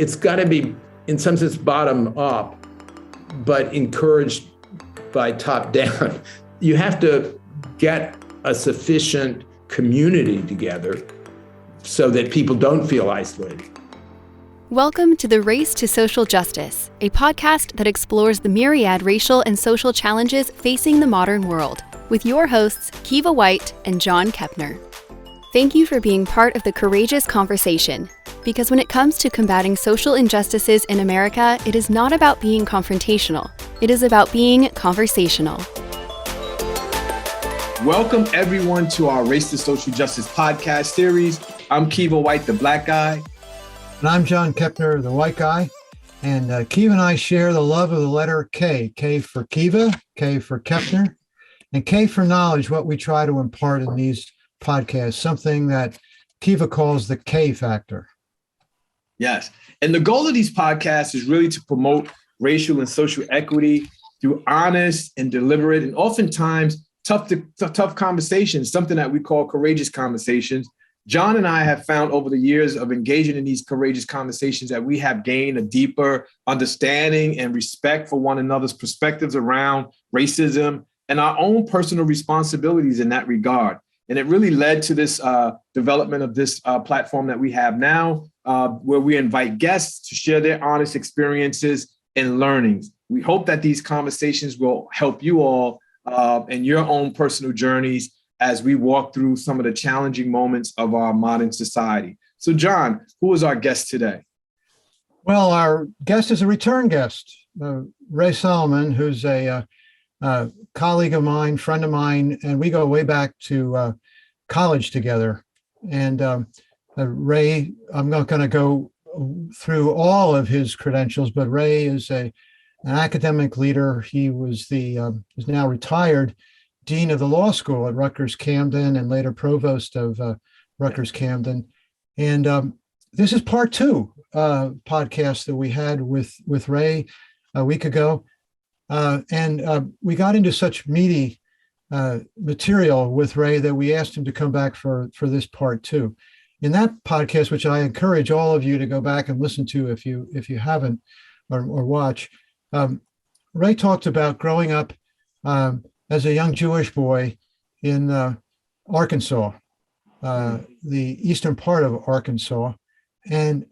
it's got to be, in some sense, bottom up, but encouraged by top down. You have to get a sufficient community together so that people don't feel isolated. Welcome to the Race to Social Justice, a podcast that explores the myriad racial and social challenges facing the modern world, with your hosts, Kiva White and John Kepner. Thank you for being part of the courageous conversation, because when it comes to combating social injustices in America, it is not about being confrontational. It is about being conversational. Welcome everyone to our Race to Social Justice podcast series. I'm Kiva White, the black guy. And I'm John Kepner, the white guy. And Kiva and I share the love of the letter K. K for Kiva, K for Kepner, and K for knowledge, what we try to impart in these podcasts, something that Kiva calls the K factor. Yes. And the goal of these podcasts is really to promote racial and social equity through honest and deliberate and oftentimes tough conversations, something that we call courageous conversations. John and I have found over the years of engaging in these courageous conversations that we have gained a deeper understanding and respect for one another's perspectives around racism and our own personal responsibilities in that regard. And it really led to this development of this platform that we have now, where we invite guests to share their honest experiences and learnings. We hope that these conversations will help you all in your own personal journeys as we walk through some of the challenging moments of our modern society. So, John, who is our guest today? Well, our guest is a return guest, Ray Solomon, who's a colleague of mine, friend of mine, and we go way back to college together. And Ray, I'm not going to go through all of his credentials, but Ray is an academic leader. He was is now retired dean of the law school at Rutgers Camden and later provost of Rutgers Camden. And this is part two podcast that we had with Ray a week ago. And we got into such meaty material with Ray that we asked him to come back for this part two. In that podcast, which I encourage all of you to go back and listen to if you haven't or watch, Ray talked about growing up as a young Jewish boy in Arkansas, the eastern part of Arkansas, and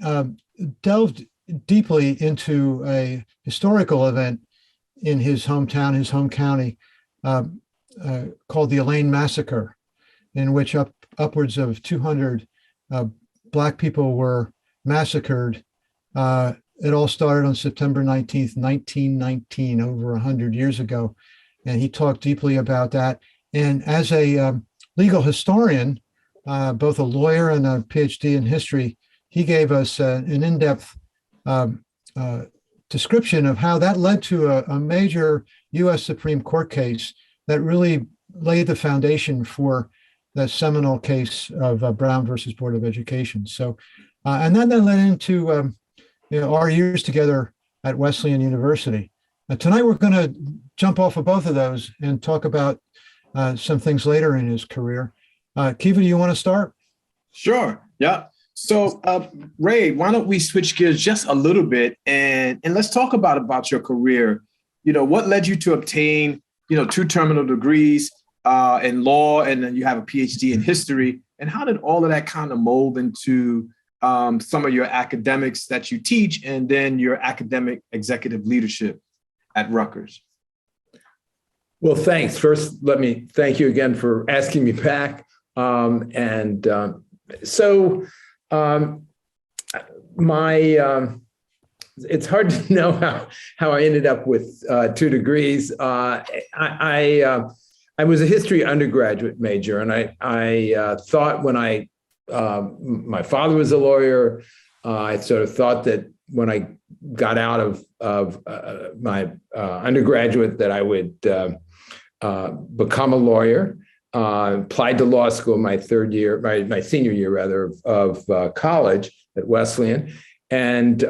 delved deeply into a historical event in his hometown, his home county, called the Elaine Massacre, in which upwards of 200 Black people were massacred. It all started on September 19th, 1919, over 100 years ago. And he talked deeply about that. And as a legal historian, both a lawyer and a PhD in history, he gave us an in-depth description of how that led to a major U.S. Supreme Court case that really laid the foundation for the seminal case of Brown versus Board of Education. So, and then that led into our years together at Wesleyan University. Tonight, we're going to jump off of both of those and talk about some things later in his career. Kiva, do you want to start? Sure. Yeah. So, Ray, why don't we switch gears just a little bit and let's talk about your career. You know, what led you to obtain, 2 terminal degrees in law, and then you have a PhD in history. And how did all of that kind of mold into some of your academics that you teach and then your academic executive leadership at Rutgers? Well, thanks. First, let me thank you again for asking me back. It's hard to know how I ended up with 2 degrees. I was a history undergraduate major, and I thought when my father was a lawyer, I sort of thought that when I got out of my undergraduate that I would become a lawyer. Applied to law school my senior year rather of college at Wesleyan, and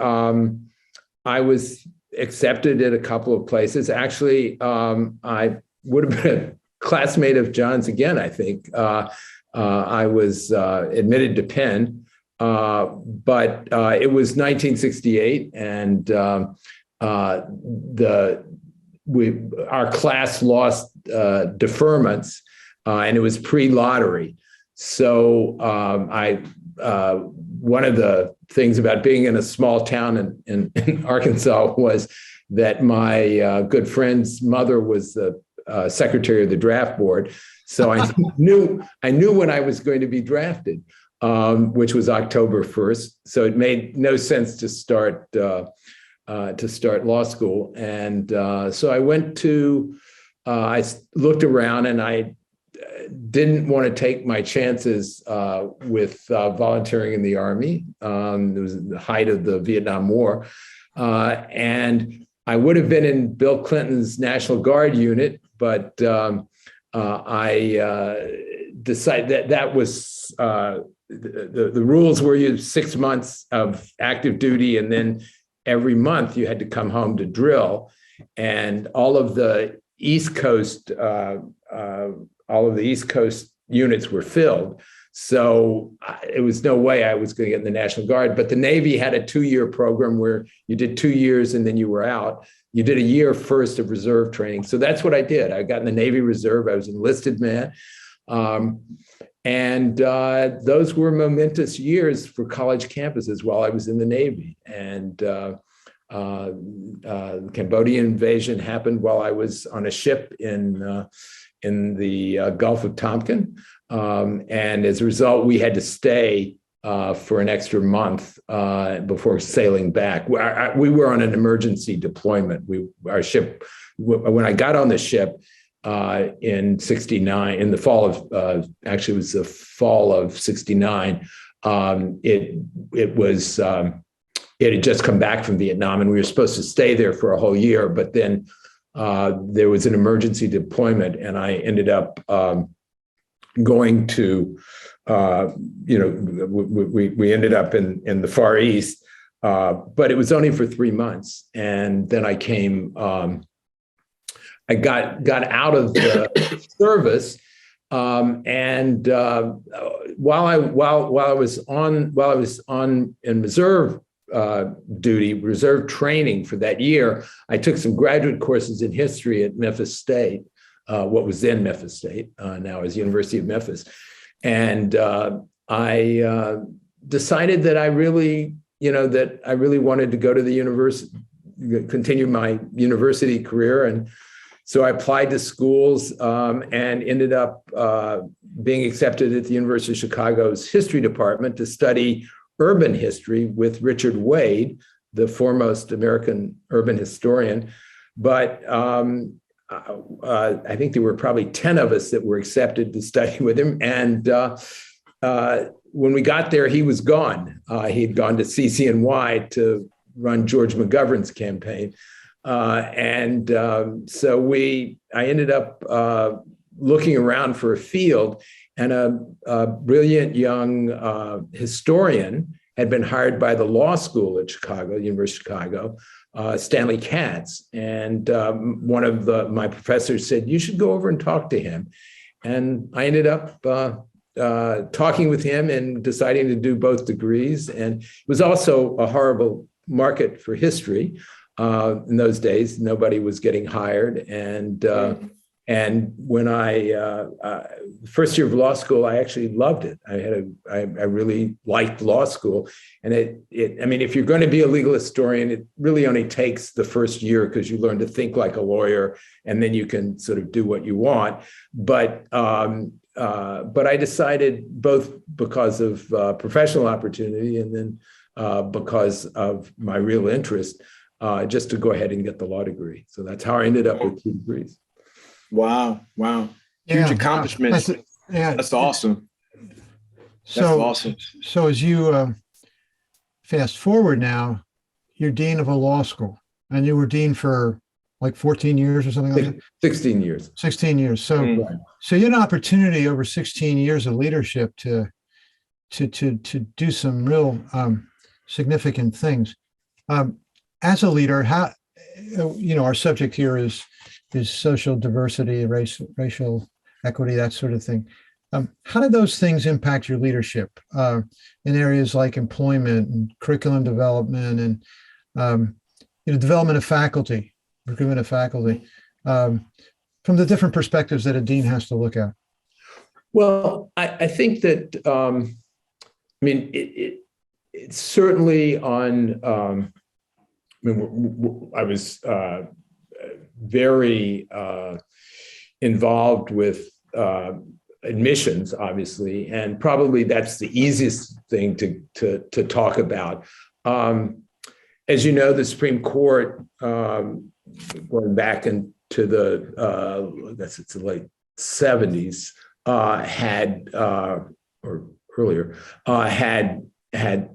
I was accepted at a couple of places. Actually, I would have been a classmate of John's again, I think. I was admitted to Penn But it was 1968, and our class lost deferments, and it was pre-lottery. So one of the things about being in a small town in Arkansas was that my good friend's mother was the secretary of the draft board. So I knew when I was going to be drafted, which was October 1st. So it made no sense to start law school. And so I went to, I looked around, and I didn't want to take my chances with volunteering in the Army. It was the height of the Vietnam War. And I would have been in Bill Clinton's National Guard unit, but I decided that was the rules were you 6 months of active duty, and then every month you had to come home to drill. And all of the East Coast units were filled. So it was no way I was going to get in the National Guard. But the Navy had a 2-year program where you did 2 years and then you were out. You did a year first of reserve training. So that's what I did. I got in the Navy Reserve. I was an enlisted man. And those were momentous years for college campuses while I was in the Navy. And the Cambodian invasion happened while I was on a ship in the Gulf of Tonkin. And as a result, we had to stay for an extra month before sailing back. We were on an emergency deployment. Our ship, when I got on the ship in '69, in the fall of, actually it was the fall of '69, it had just come back from Vietnam, and we were supposed to stay there for a whole year, but then there was an emergency deployment, and I ended up going to, we ended up in the Far East, but it was only for 3 months. And then I came, I got out of the service. And while I was on in reserve duty, reserve training for that year, I took some graduate courses in history at Memphis State, what was then Memphis State, now is University of Memphis. And I decided that I really wanted to go to the university, continue my university career. And so I applied to schools and ended up being accepted at the University of Chicago's history department to study urban history with Richard Wade, the foremost American urban historian. But I think there were probably 10 of us that were accepted to study with him. And when we got there, he was gone. He had gone to CCNY to run George McGovern's campaign. So I ended up looking around for a field, and a brilliant young historian had been hired by the law school at Chicago, University of Chicago, Stanley Katz. And one of my professors said, "You should go over and talk to him." And I ended up talking with him and deciding to do both degrees. And it was also a horrible market for history. In those days, nobody was getting hired. And when first year of law school, I actually loved it. I really liked law school. And if you're going to be a legal historian, it really only takes the first year, because you learn to think like a lawyer, and then you can sort of do what you want. But I decided, both because of professional opportunity and then because of my real interest, just to go ahead and get the law degree. So that's how I ended up with 2 degrees. Wow. Huge accomplishments. That's awesome. Awesome. So as you fast forward now, you're dean of a law school, and you were dean for like 14 years or something like that? 16 years. 16 years. So, so you had an opportunity over 16 years of leadership to do some real significant things. As a leader, how, our subject here is social diversity, racial equity, that sort of thing. How did those things impact your leadership in areas like employment and curriculum development and development of faculty, recruitment of faculty, from the different perspectives that a dean has to look at? Well, I think that it's certainly on. I was very involved with admissions, obviously, and probably that's the easiest thing to talk about. As you know, the Supreme Court, going back into the late 70s, had or earlier had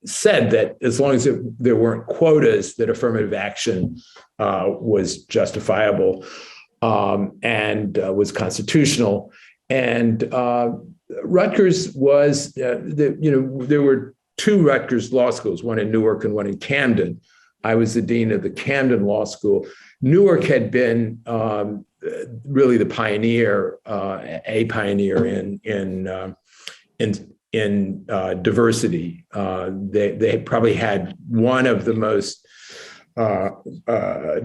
said that as long as there weren't quotas, that affirmative action was justifiable and was constitutional. And Rutgers was, there were two Rutgers law schools, one in Newark and one in Camden. I was the dean of the Camden Law School. Newark had been really the pioneer, a pioneer in diversity. They probably had one of the most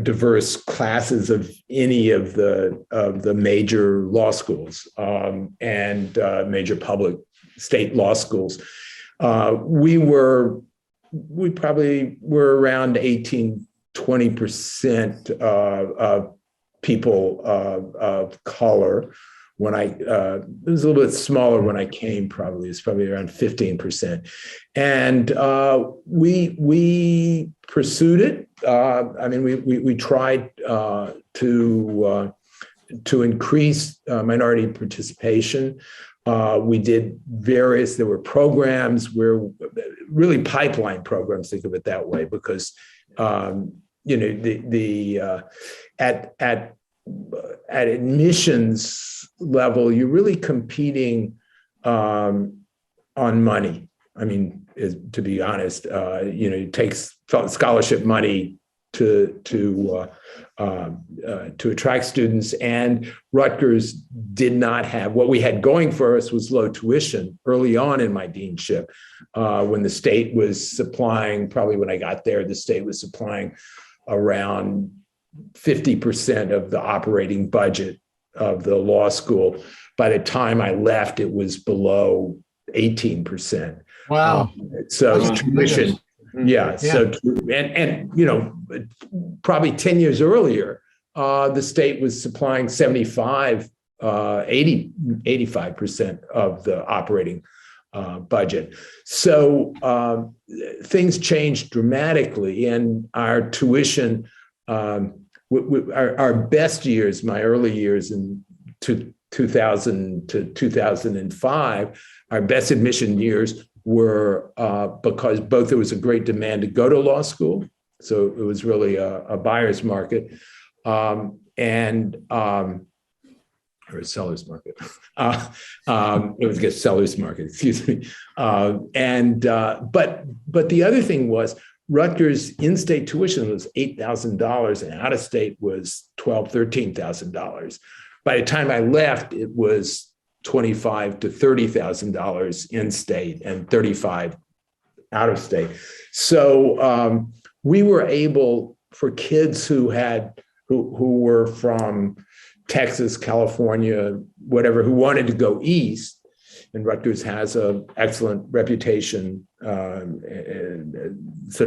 diverse classes of any of the major law schools and major public state law schools. We probably were around 18-20% of people of color. When it was a little bit smaller when I came, probably it's probably around 15%, and we pursued it. We tried to increase minority participation. We did various. There were programs where really pipeline programs. Think of it that way, because at admissions level, you're really competing on money. To be honest, it takes scholarship money to attract students, and Rutgers did not have what we had going for us was low tuition early on in my deanship, when the state was supplying. Probably when I got there, the state was supplying around 50% of the operating budget of the law school. By the time I left, it was below 18%. Wow. So tuition, yeah. So, probably 10 years earlier, the state was supplying 85% of the operating budget. So things changed dramatically, and our tuition, our best years, my early years in 2000 to 2005, our best admission years were because both there was a great demand to go to law school, so it was really a buyer's market, or a seller's market. It was a seller's market, excuse me. But the other thing was, Rutgers in-state tuition was $8,000 and out-of-state was $12,000, $13,000. By the time I left, it was $25,000 to $30,000 in-state and $35,000 out-of-state. So we were able, for kids who were from Texas, California, whatever, who wanted to go east, and Rutgers has an excellent reputation. Sort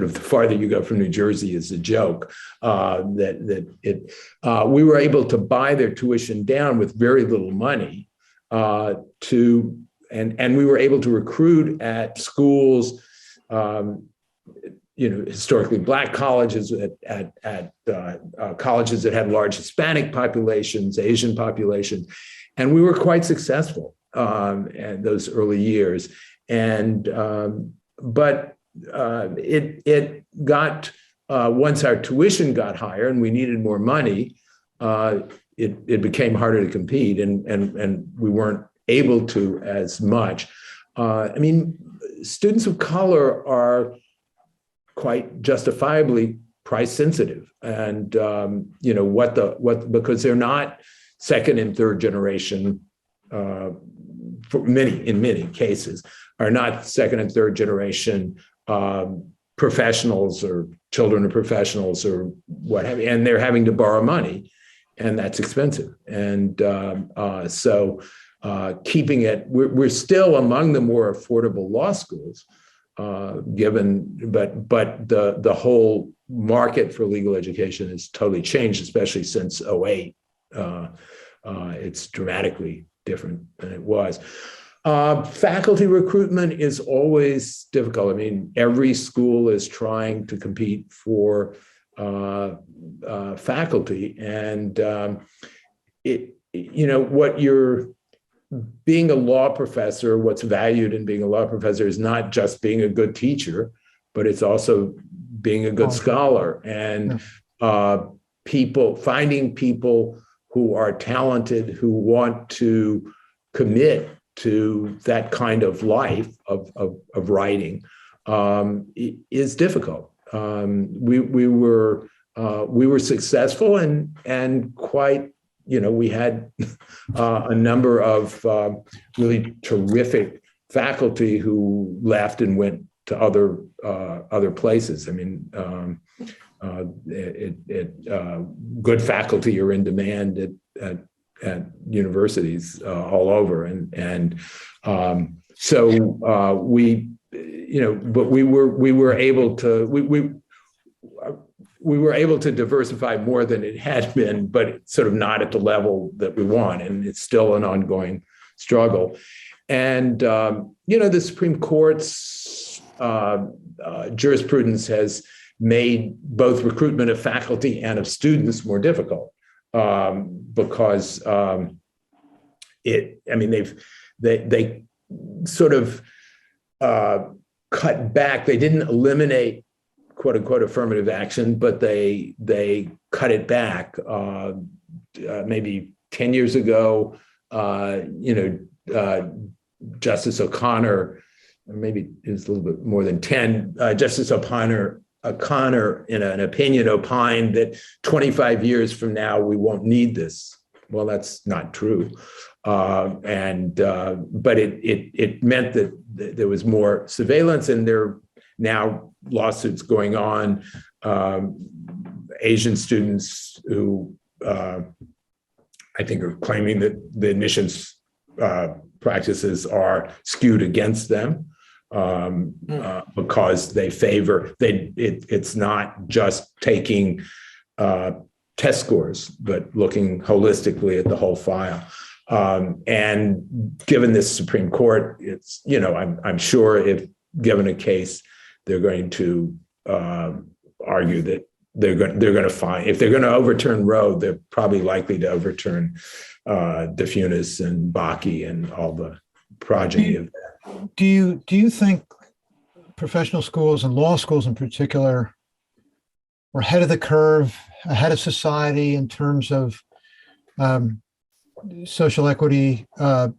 of the farther you go from New Jersey is a joke. We were able to buy their tuition down with very little money, and we were able to recruit at schools, historically Black colleges, at colleges that had large Hispanic populations, Asian populations, and we were quite successful in those early years. But it got, once our tuition got higher and we needed more money, it became harder to compete, and we weren't able to as much. Students of color are quite justifiably price sensitive, and because they're not second and third generation in many cases, are not second and third generation professionals or children of professionals or what have you, and they're having to borrow money, and that's expensive. And so keeping it, we're still among the more affordable law schools, but the whole market for legal education has totally changed, especially since '08. It's dramatically different than it was. Faculty recruitment is always difficult. I mean, every school is trying to compete for faculty, and being a law professor, what's valued in being a law professor is not just being a good teacher, but it's also being a good scholar, and finding people who are talented, who want to commit to that kind of life of writing is difficult. We were successful and quite, we had a number of really terrific faculty who left and went to other places. I mean, good faculty are in demand at universities all over, and so we were able to diversify more than it had been, but it's sort of not at the level that we want, and it's still an ongoing struggle. And the Supreme Court's jurisprudence has made both recruitment of faculty and of students more difficult, because they sort of cut back. They didn't eliminate "quote unquote" affirmative action, but they cut it back. Maybe 10 years ago, Justice O'Connor, or maybe it was a little bit more than 10, Justice O'Connor in an opinion opined that 25 years from now, we won't need this. Well, that's not true. But it meant that there was more surveillance, and there are now lawsuits going on. Asian students who I think are claiming that the admissions practices are skewed against them. Because it's not just taking test scores, but looking holistically at the whole file. And given this Supreme Court, it's, I'm sure if given a case, they're going to argue that they're going to find, if they're going to overturn Roe, they're probably likely to overturn DeFunis and Bakke and all the progeny of that. Do you think professional schools and law schools in particular were ahead of the curve, ahead of society in terms of social equity at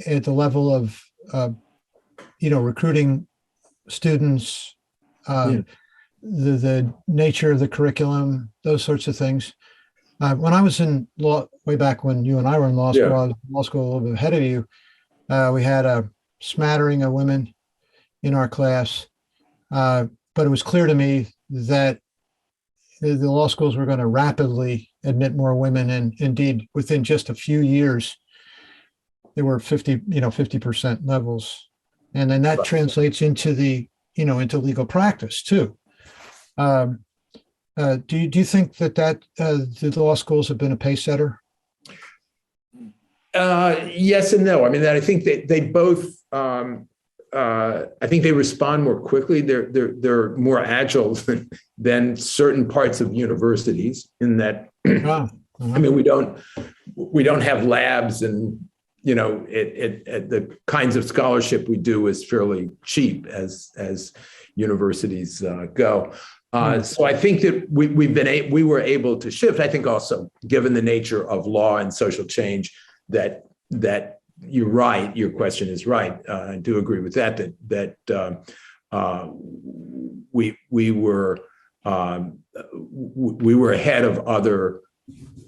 the level of recruiting students, the nature of the curriculum, those sorts of things? When I was in law, way back when you and I were in law school, I was in law school a little bit ahead of you. We had a smattering of women in our class, but it was clear to me that the law schools were going to rapidly admit more women, and indeed, within just a few years, there were 50% levels, and then that translates into into legal practice too. Do you think that the law schools have been a pace setter? Yes and no. I mean, I think that they both. I think they respond more quickly. They're more agile than certain parts of universities. In that, I mean, we don't have labs, and the kinds of scholarship we do is fairly cheap as universities go. So I think that we were able to shift. I think also, given the nature of law and social change, that you're right. Your question is right. I do agree with that. We were ahead of other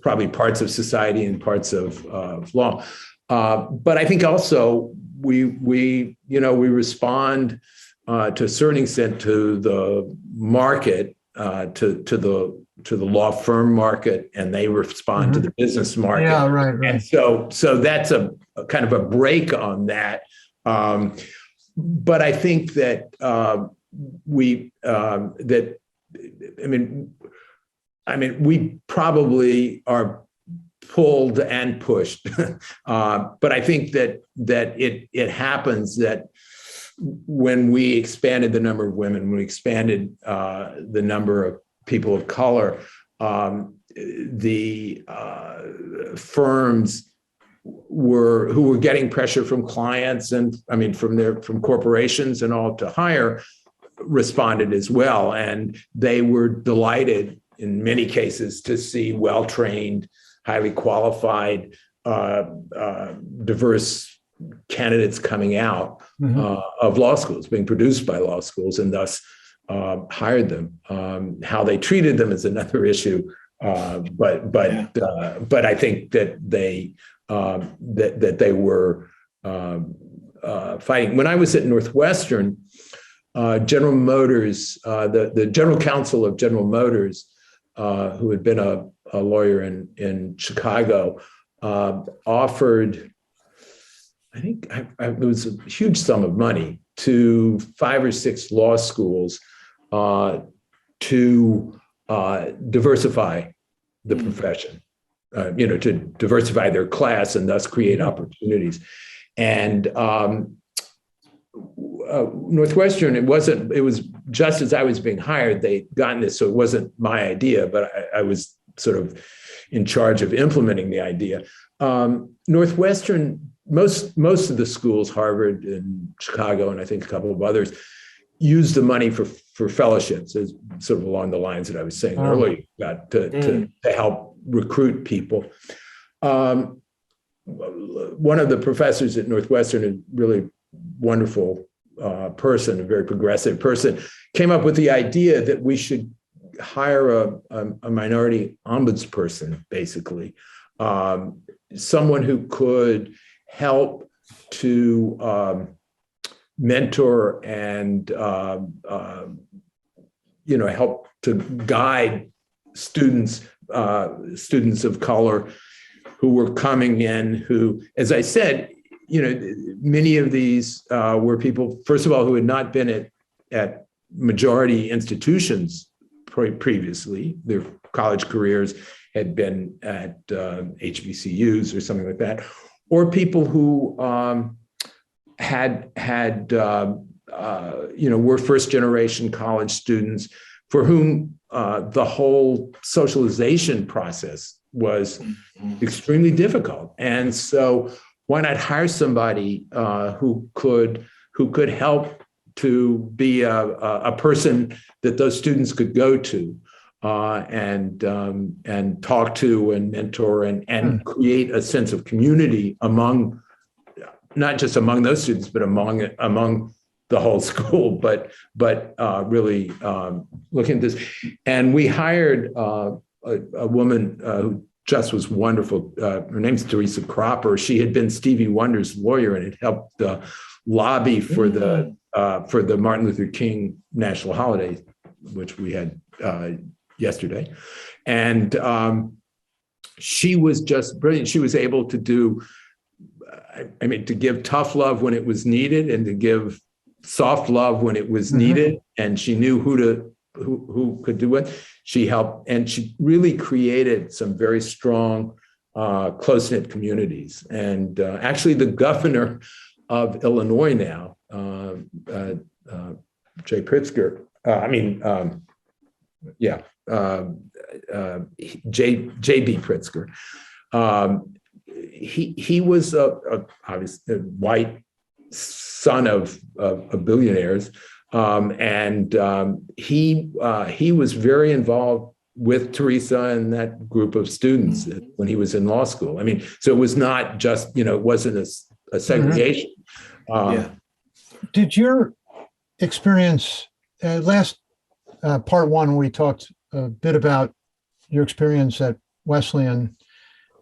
probably parts of society and parts of law. But I think also we respond to a certain extent to the market, to the law firm market, and they respond to the business market. Yeah, right. And so that's a kind of a break on that. But I think that we probably are pulled and pushed. But I think that it happens that when we expanded the number of women, when we expanded the number of people of color, the firms who were getting pressure from clients and from corporations and all to hire responded as well. And they were delighted in many cases to see well-trained, highly qualified, diverse candidates coming out of law schools, being produced by law schools, and thus hired them. How they treated them is another issue, but I think that they were fighting. When I was at Northwestern, General Motors, the general counsel of General Motors, who had been a lawyer in Chicago, offered, I think it was a huge sum of money to 5 or 6 law schools to diversify the profession, to diversify their class and thus create opportunities. And Northwestern, it was just as I was being hired, they'd gotten this, so it wasn't my idea, but I was sort of in charge of implementing the idea. Northwestern, most of the schools, Harvard and Chicago, and I think a couple of others, use the money for fellowships, as sort of along the lines that I was saying earlier, to help recruit people. One of the professors at Northwestern, a really wonderful person, a very progressive person, came up with the idea that we should hire a minority ombudsperson, basically, someone who could help to mentor and help to guide students of color who were coming in, who, as I said, many of these were people, first of all, who had not been at majority institutions previously. Their college careers had been at HBCUs or something like that, or people who were first generation college students for whom the whole socialization process was extremely difficult. And so why not hire somebody who could help to be a person that those students could go to and talk to and mentor and create a sense of community among, not just among those students, but among the whole school, but really looking at this. And we hired a woman who just was wonderful. Her name's Teresa Cropper. She had been Stevie Wonder's lawyer and had helped lobby for the Martin Luther King national holiday, which we had yesterday. And she was just brilliant. She was able to do, to give tough love when it was needed and to give soft love when it was needed. And she knew who could do it. She helped, and she really created some very strong, close-knit communities. And actually, the governor of Illinois now, Jay Pritzker, J.B. Pritzker. He was obviously a white son of billionaires. And he was very involved with Teresa and that group of students when he was in law school. So it was not just, it wasn't a segregation. Did your experience, last part one, we talked a bit about your experience at Wesleyan.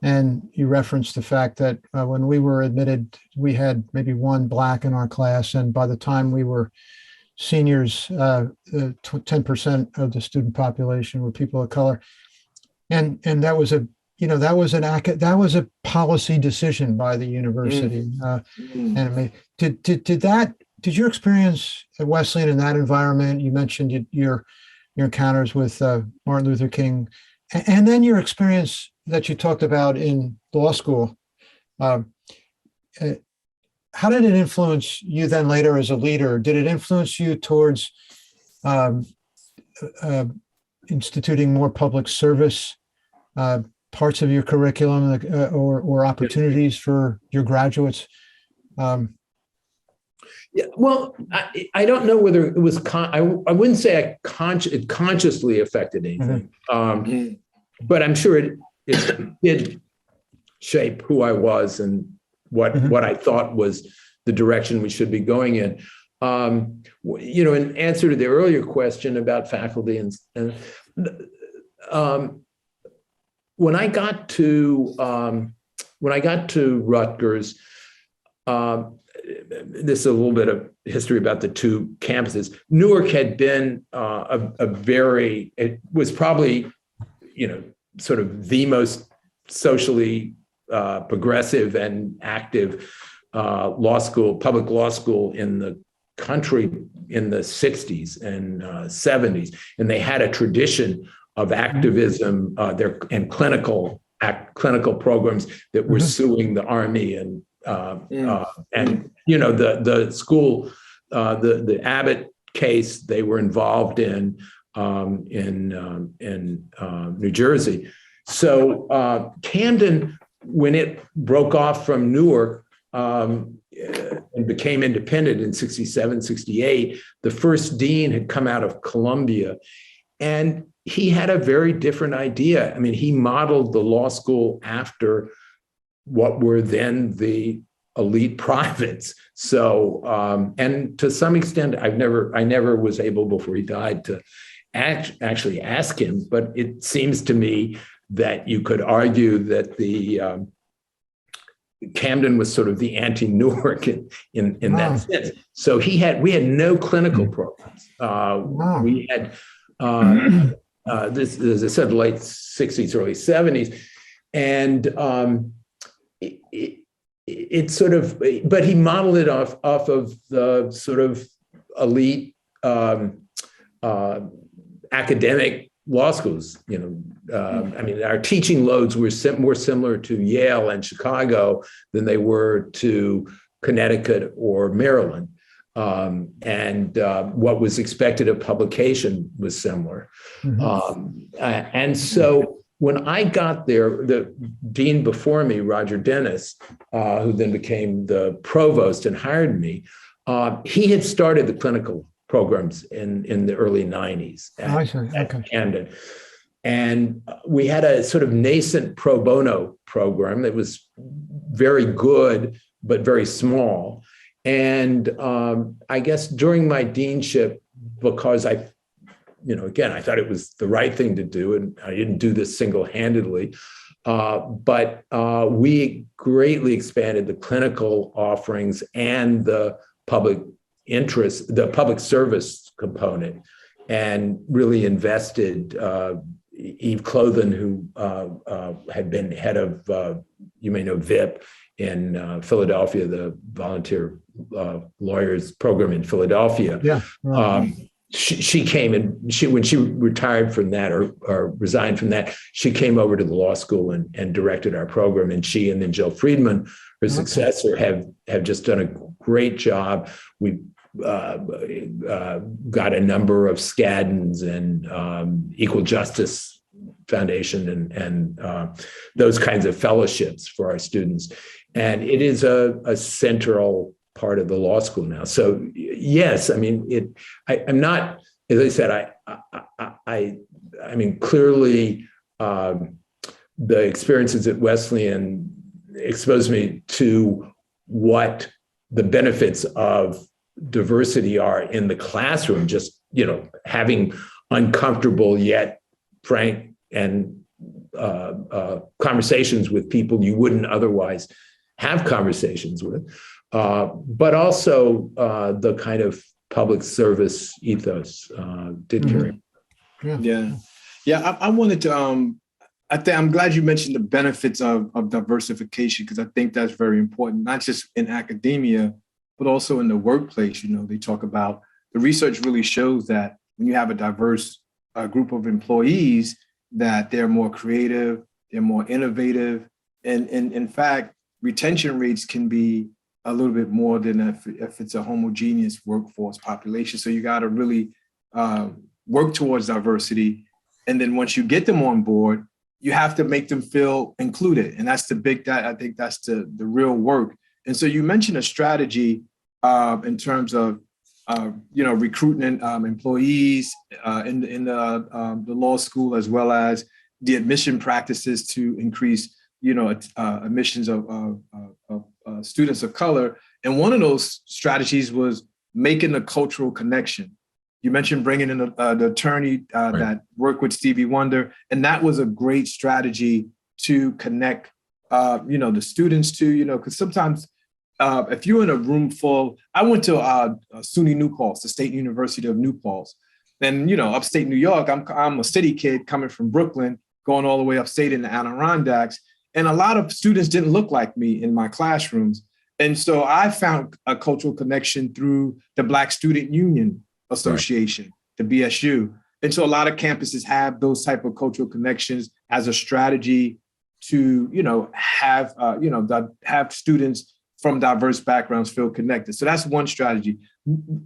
And you referenced the fact that when we were admitted, we had maybe one Black in our class. And by the time we were seniors, 10% of the student population were people of color. And that was that was a policy decision by the university. And did your experience at Wesleyan in that environment? You mentioned your encounters with Martin Luther King, and then your experience that you talked about in law school. How did it influence you then later as a leader? Did it influence you towards instituting more public service parts of your curriculum or opportunities for your graduates? Yeah, well, I don't know whether it was, I wouldn't say it consciously affected anything, but I'm sure it did shape who I was and what I thought was the direction we should be going in. In answer to the earlier question about faculty and when I got to Rutgers, this is a little bit of history about the two campuses. Newark had been it was probably, sort of the most socially progressive and active public law school in the country in the 60s and 70s. And they had a tradition of activism and clinical programs that were suing the Army and the school, the Abbott case they were involved in New Jersey. So Camden, when it broke off from Newark and became independent in 67, 68, the first dean had come out of Columbia, and he had a very different idea. I mean, he modeled the law school after what were then the elite privates. So, and to some extent, I never was able before he died to actually ask him, but it seems to me that you could argue that the Camden was sort of the anti-Newark in that sense. So we had no clinical programs. We had this, as I said, late 60s, early 70s, and it sort of, but he modeled it off of the sort of elite academic law schools. I mean, our teaching loads were more similar to Yale and Chicago than they were to Connecticut or Maryland. And what was expected of publication was similar. And so when I got there, the dean before me, Roger Dennis, who then became the provost and hired me, he had started the clinical programs in the early 90s at Camden. And we had a sort of nascent pro bono program that was very good, but very small. And I guess during my deanship, because I thought it was the right thing to do, and I didn't do this single-handedly, but we greatly expanded the clinical offerings and the public interest, the public service component, and really invested. Eve Clothen, who had been head of, VIP in Philadelphia, the volunteer lawyers program in Philadelphia. Yeah. Right. She came and when she retired from that or resigned from that, she came over to the law school and directed our program. And she and then Jill Friedman, her successor, have just done a great job. We got a number of Skaddens and Equal Justice Foundation and those kinds of fellowships for our students. And it is a central part of the law school now. So yes, I mean, I'm not, as I said, I mean, clearly the experiences at Wesleyan exposed me to what the benefits of diversity are in the classroom, just, having uncomfortable yet frank and conversations with people you wouldn't otherwise have conversations with, but also the kind of public service ethos did carry. I wanted to. I'm glad you mentioned the benefits of diversification, because I think that's very important, not just in academia, but also in the workplace. They talk about, the research really shows that when you have a diverse group of employees, that they're more creative, they're more innovative, and in fact, retention rates can be a little bit more than if it's a homogeneous workforce population. So you got to really work towards diversity. And then once you get them on board, you have to make them feel included. And that's I think that's the real work. And so you mentioned a strategy in terms of, recruiting employees in the law school, as well as the admission practices to increase, admissions of students of color. And one of those strategies was making a cultural connection. You mentioned bringing in the attorney that worked with Stevie Wonder, and that was a great strategy to connect, the students to, because sometimes if you're in a room full, I went to SUNY New Paltz, the State University of New Paltz, and upstate New York. I'm a city kid coming from Brooklyn, going all the way upstate in the Adirondacks, and a lot of students didn't look like me in my classrooms, and so I found a cultural connection through the Black Student Union Association, the BSU. And so a lot of campuses have those type of cultural connections as a strategy to, have students from diverse backgrounds feel connected. So that's one strategy.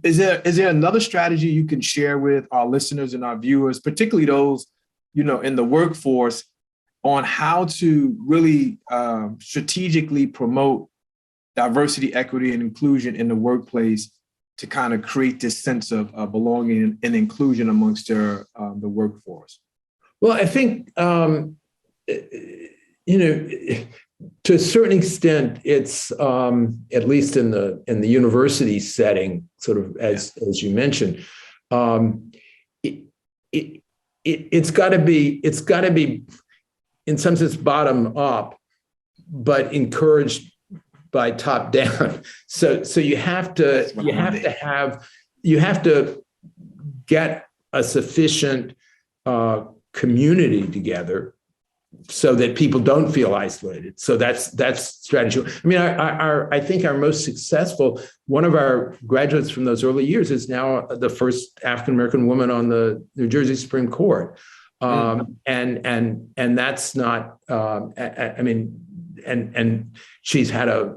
Is there another strategy you can share with our listeners and our viewers, particularly those, in the workforce, on how to really strategically promote diversity, equity, and inclusion in the workplace, to kind of create this sense of belonging and inclusion amongst the workforce? Well, I think, to a certain extent, it's at least in the university setting, sort of as you mentioned, it's got to be in some sense bottom up, but encouraged by top down. So you have to get a sufficient community together so that people don't feel isolated. So that's strategy. I mean, I think our most successful, one of our graduates from those early years is now the first African-American woman on the New Jersey Supreme Court. And that's not, and she's had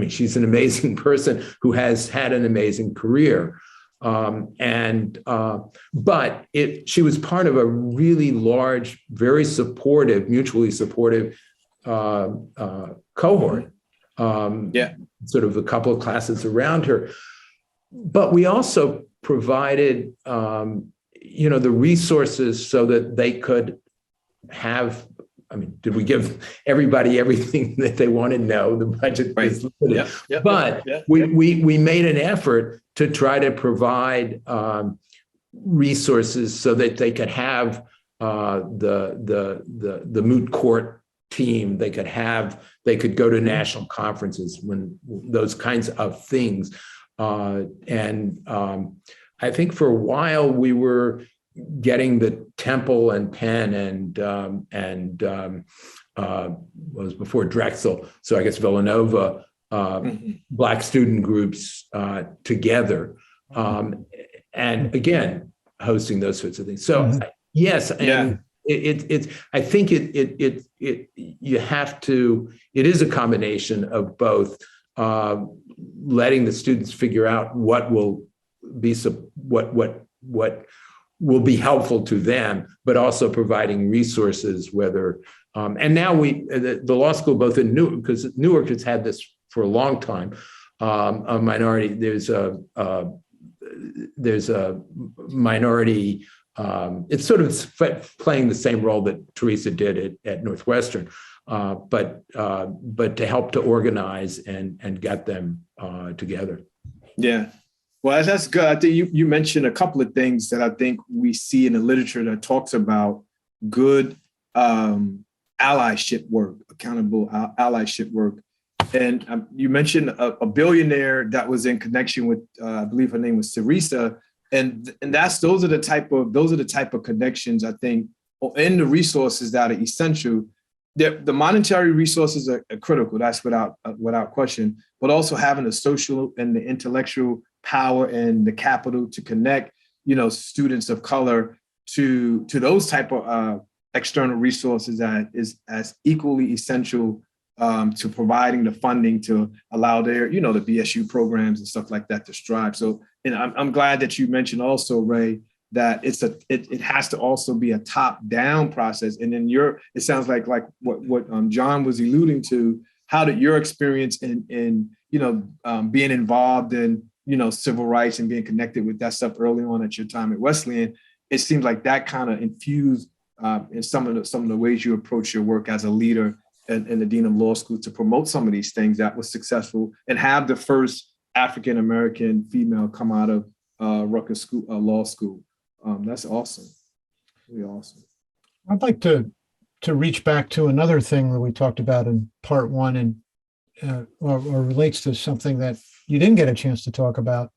she's an amazing person who has had an amazing career. But she was part of a really large, very supportive, mutually supportive cohort. Sort of a couple of classes around her. But we also provided, the resources so that they could have. Did we give everybody everything that they wanted? No, the budget was limited. But we made an effort to try to provide resources so that they could have the moot court team. They could go to national conferences, when those kinds of things. I think for a while we were getting the Temple and Penn and was before Drexel, so I guess Villanova, Black student groups together, and again hosting those sorts of things. So yes, and it's I think you have to. It is a combination of both, letting the students figure out what will be what will be helpful to them, but also providing resources, whether, and now the law school, both in Newark, because Newark has had this for a long time, a minority, there's a minority, it's sort of playing the same role that Teresa did at Northwestern, but to help to organize and get them together. Yeah. Well, that's good. I think you mentioned a couple of things that I think we see in the literature that talks about good allyship work, accountable allyship work. And you mentioned a billionaire that was in connection with, I believe her name was Teresa, and those are the type of connections, I think, and the resources that are essential. The monetary resources are critical. That's without question. But also having the social and the intellectual power and the capital to connect, students of color to those type of external resources that is as equally essential to providing the funding to allow their, the BSU programs and stuff like that to strive. So, and I'm glad that you mentioned also, Ray, that it has to also be a top-down process. And then it sounds like what John was alluding to. How did your experience in being involved in civil rights and being connected with that stuff early on at your time at Wesleyan? It seems like that kind of infused in some of the ways you approach your work as a leader and the dean of law school to promote some of these things that was successful and have the first African-American female come out of Rutgers law school. That's awesome. Really awesome. I'd like to reach back to another thing that we talked about in part one and or relates to something that you didn't get a chance to talk about.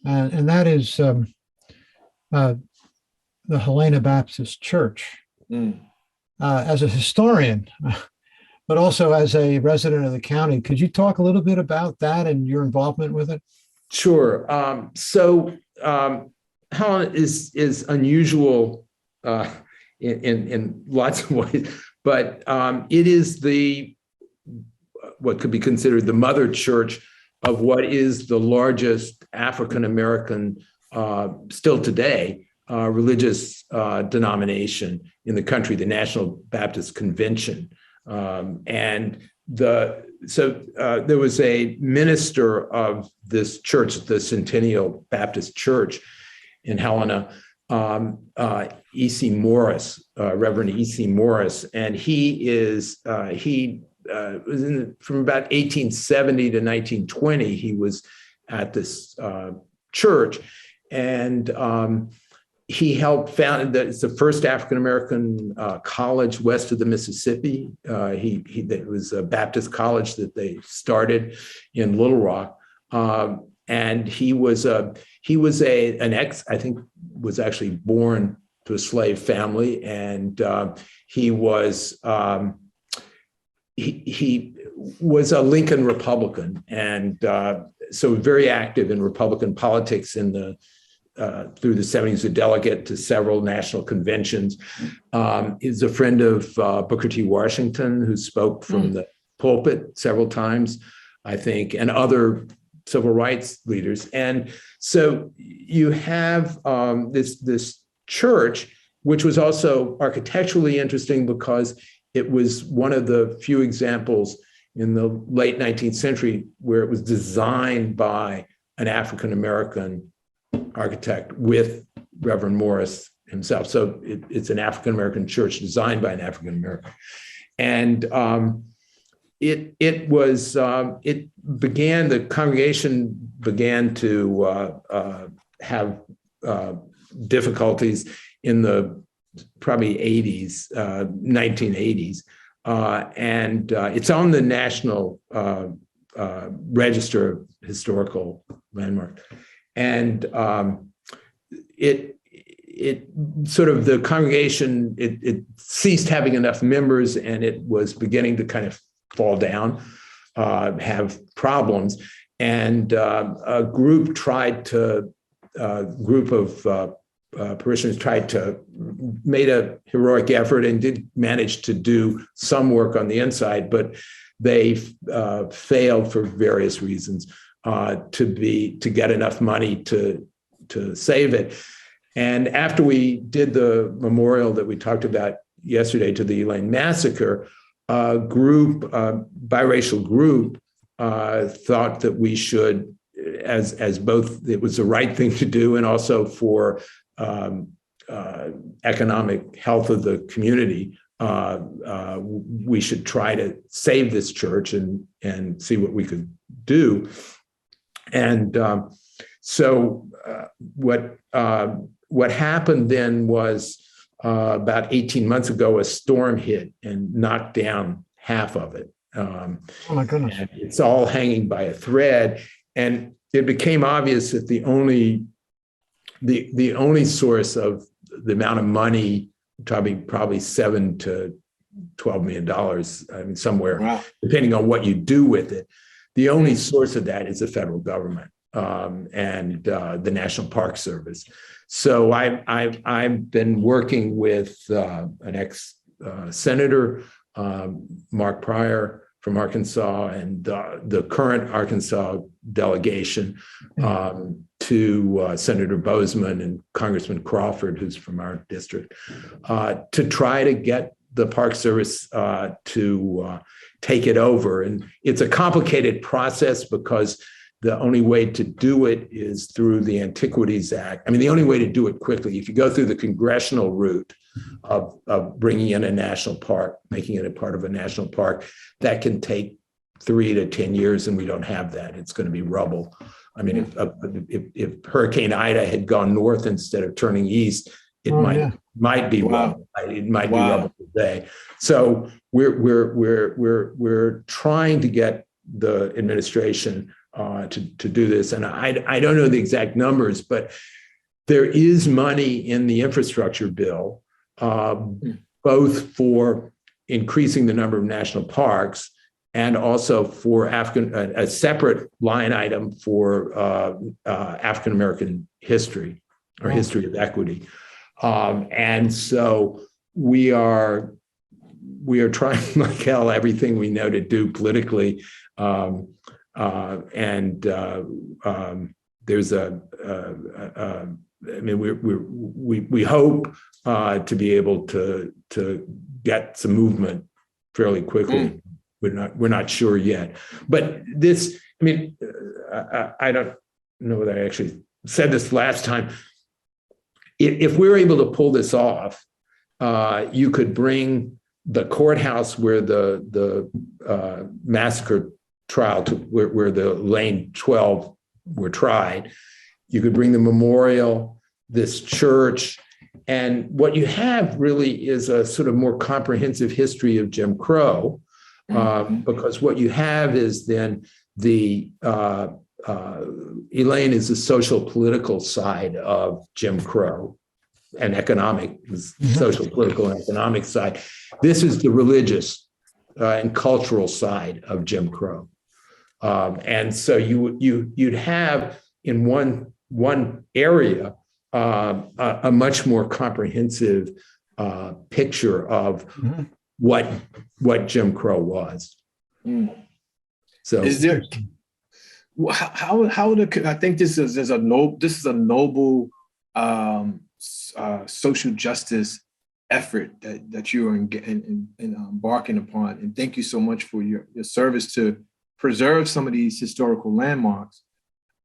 And that is the Helena Baptist Church. As a historian, but also as a resident of the county, could you talk a little bit about that and your involvement with it? Sure. Helen is unusual in lots of ways, but it is what could be considered the mother church of what is the largest African-American, still today, religious denomination in the country, the National Baptist Convention. There was a minister of this church, the Centennial Baptist Church in Helena, E.C. Morris, Reverend E.C. Morris, and he was from about 1870 to 1920. He was at this church, and he helped found it's the first African-American college west of the Mississippi. It was a Baptist college that they started in Little Rock, and he was an ex. I think was actually born to a slave family, and he was a Lincoln Republican, and so very active in Republican politics in the. Through the 70s, a delegate to several national conventions. He's a friend of Booker T. Washington, who spoke from the pulpit several times, I think, and other civil rights leaders. And so you have this church, which was also architecturally interesting because it was one of the few examples in the late 19th century where it was designed by an African-American architect with Reverend Morris himself. So it's an African-American church designed by an African-American. And the congregation began to have difficulties in the probably 1980s. And it's on the National Register of Historical Landmark. And it sort of the congregation, it ceased having enough members, and it was beginning to kind of fall down, have problems. And a group of parishioners made a heroic effort and did manage to do some work on the inside, but they failed for various reasons to get enough money to save it. And after we did the memorial that we talked about yesterday to the Elaine massacre, a biracial group, thought that we should, as both it was the right thing to do and also for economic health of the community, we should try to save this church and see what we could do. And so what happened then was about 18 months ago, a storm hit and knocked down half of it. Oh my goodness. And it's all hanging by a thread. And it became obvious that the only source of the amount of money, probably $7 to $12 million, I mean, somewhere, Wow. depending on what you do with it. The only source of that is the federal government and the National Park Service. So I've been working with an ex-senator, Mark Pryor from Arkansas, and the current Arkansas delegation to Senator Bozeman and Congressman Crawford, who's from our district, to try to get the Park Service to take it over. And it's a complicated process because the only way to do it is through the Antiquities Act. I mean, the only way to do it quickly, if you go through the congressional route of bringing in a national park, making it a part of a national park, that can take 3 to 10 years, and we don't have that. It's going to be rubble. I mean, if Hurricane Ida had gone north instead of turning east, it might be rubble. It might be rubble today. So we're trying to get the administration to do this, and I don't know the exact numbers, but there is money in the infrastructure bill, both for increasing the number of national parks and also for a separate line item for African American history or history of equity. And so we are trying like hell everything we know to do politically. There's I mean, we hope to be able to get some movement fairly quickly. We're not sure yet, but this, I mean, I don't know whether I actually said this last time. If we're able to pull this off, you could bring the courthouse where the massacre trial where the Lane 12 were tried. You could bring the memorial, this church, and what you have really is a sort of more comprehensive history of Jim Crow, because what you have is then the Elaine is the social political side of Jim Crow and social political and economic side. This is the religious and cultural side of Jim Crow. And so you'd have in one area a much more comprehensive picture of what Jim Crow was. So is there how I think this is a noble social justice effort that you are embarking upon, and thank you so much for your service to preserve some of these historical landmarks.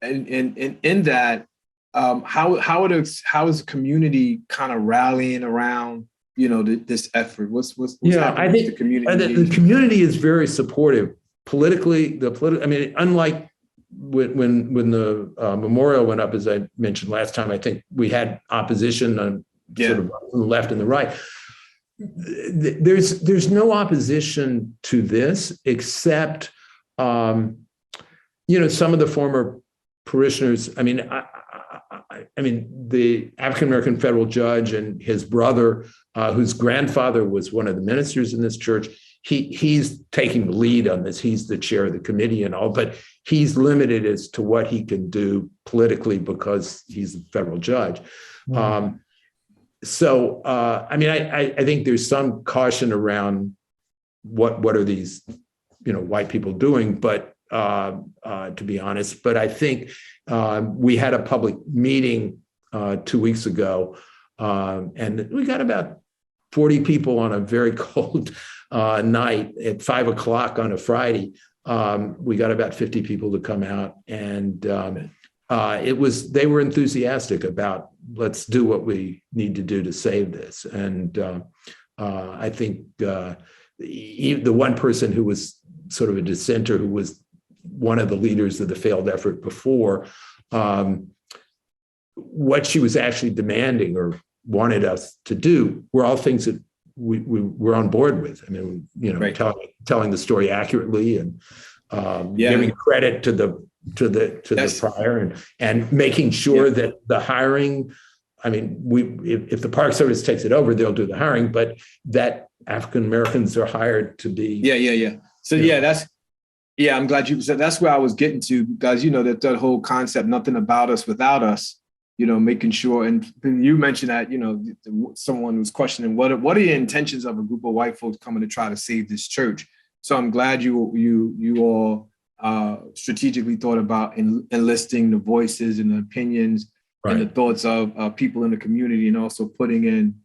And in that, how is the community kind of rallying around this effort? What's I think the community? The community is very supportive politically. I mean, unlike when the memorial went up, as I mentioned last time, I think we had opposition on sort of on the left and the right. There's no opposition to this except some of the former parishioners. I mean, I mean, the African American federal judge and his brother, whose grandfather was one of the ministers in this church, he's taking the lead on this. He's the chair of the committee and all, but he's limited as to what he can do politically because he's a federal judge. I mean, I think there's some caution around what are these, white people doing, but to be honest, but I think we had a public meeting 2 weeks ago, and we got about 40 people on a very cold night at 5 o'clock on a Friday. We got about 50 people to come out, and they were enthusiastic about let's do what we need to do to save this. And I think the one person who was sort of a dissenter, who was one of the leaders of the failed effort before, what she was actually demanding, or wanted us to do were all things that we were on board with. I mean, Right. telling the story accurately and Yeah. giving credit to the Yes. prior and making sure that the hiring. I mean, if the Park Service takes it over, they'll do the hiring, but that African Americans are hired to be. Yeah. So I'm glad you said that's where I was getting to, because that whole concept, nothing about us without us. Making sure, and you mentioned that someone was questioning what are the intentions of a group of white folks coming to try to save this church. So I'm glad you all strategically thought about enlisting the voices and the opinions. Right. And the thoughts of people in the community, and also putting in,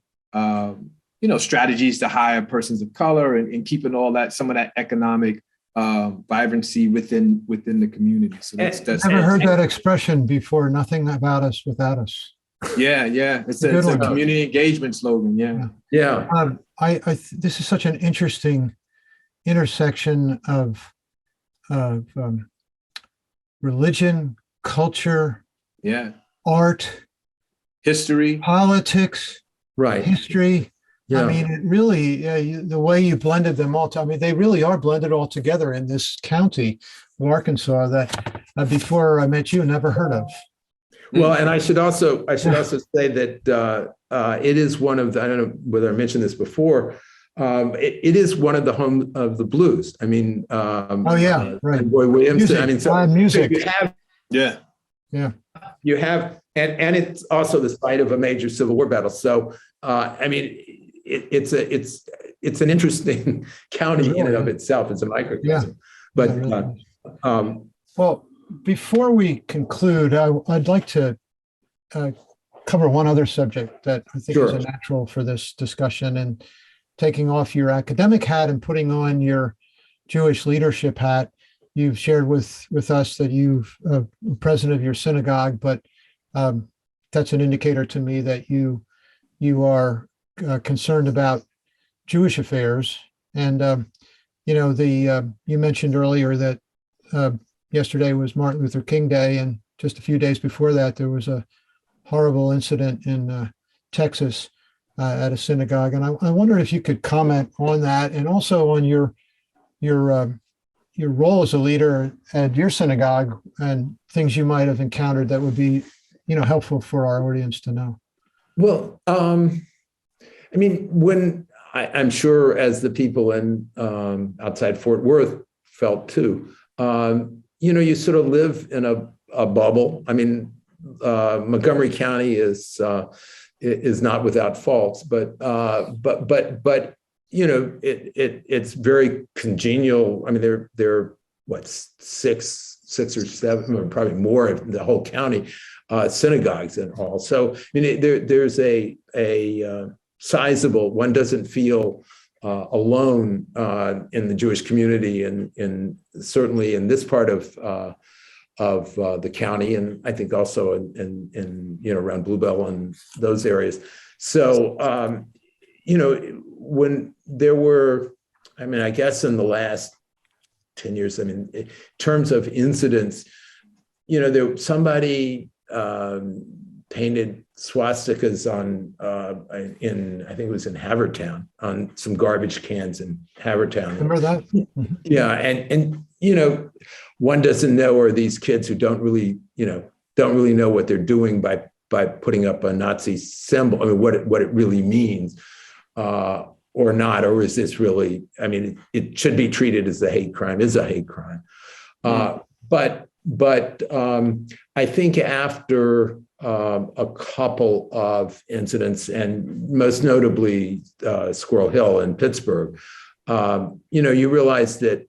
strategies to hire persons of color and keeping some of that economic vibrancy within the community. So that's never heard that expression before. Nothing about us without us. Yeah. It's a community engagement slogan. Yeah. This is such an interesting intersection of religion, culture, art, history, politics, right? History. Yeah. I mean, it really, the way you blended them all. They really are blended all together in this county of Arkansas that before I met you, never heard of. Well, and I should also say that it is one of the, I don't know whether I mentioned this before. It is one of the home of the blues. I mean, right. Roy Williams. Music. I mean, so music. You have, you have, and it's also the site of a major Civil War battle. So, I mean, it's an interesting county in and of itself. It's a microcosm. But well, before we conclude, I'd like to cover one other subject that I think is a natural for this discussion, and taking off your academic hat and putting on your Jewish leadership hat. You've shared with us that you've president of your synagogue, but that's an indicator to me that you are concerned about Jewish affairs. And you mentioned earlier that yesterday was Martin Luther King Day, and just a few days before that, there was a horrible incident in Texas at a synagogue. And I wonder if you could comment on that, and also on your role as a leader at your synagogue and things you might have encountered that would be, helpful for our audience to know. Well, I mean, when I'm sure, as the people in outside Fort Worth felt too, you sort of live in a bubble. I mean, Montgomery County is not without faults, but it's very congenial. I mean, there are what, six or seven, probably more in the whole county, synagogues and all. So I mean, there's a sizable. One doesn't feel alone in the Jewish community, and certainly in this part of the county, and I think also in around Bluebell and those areas. So when there were, I mean, I guess in the last 10 years, I mean, in terms of incidents, somebody painted swastikas on I think it was in Havertown, on some garbage cans in Havertown. Remember that? Yeah, and one doesn't know, or these kids who don't really know what they're doing by putting up a Nazi symbol. I mean, what it really means, or not, or is this really? I mean, it should be treated as a hate crime. Is a hate crime, but I think after a couple of incidents, and most notably Squirrel Hill in Pittsburgh, you realize that